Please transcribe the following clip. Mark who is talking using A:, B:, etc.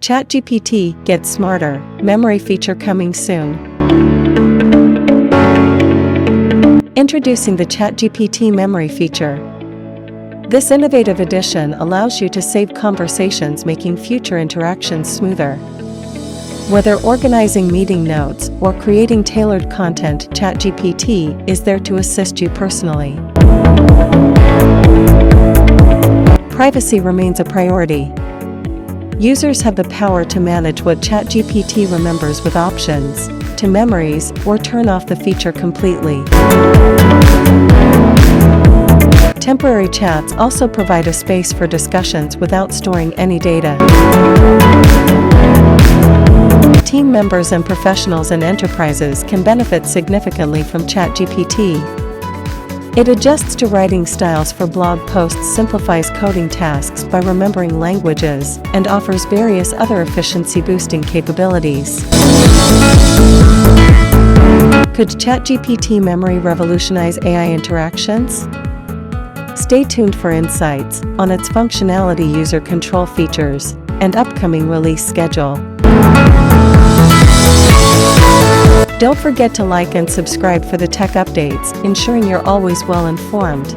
A: ChatGPT gets smarter, memory feature coming soon. Introducing the ChatGPT Memory feature. This innovative addition allows you to save conversations, making future interactions smoother. Whether organizing meeting notes or creating tailored content, ChatGPT is there to assist you personally. Privacy remains a priority. Users have the power to manage what ChatGPT remembers with options to memories or turn off the feature completely. Temporary chats also provide a space for discussions without storing any data. Team members and professionals in enterprises can benefit significantly from ChatGPT. It adjusts to writing styles for blog posts, simplifies coding tasks by remembering languages, and offers various other efficiency-boosting capabilities. Could ChatGPT Memory revolutionize AI interactions? Stay tuned for insights on its functionality, user control features, and upcoming release schedule. Don't forget to like and subscribe for the tech updates, ensuring you're always well informed.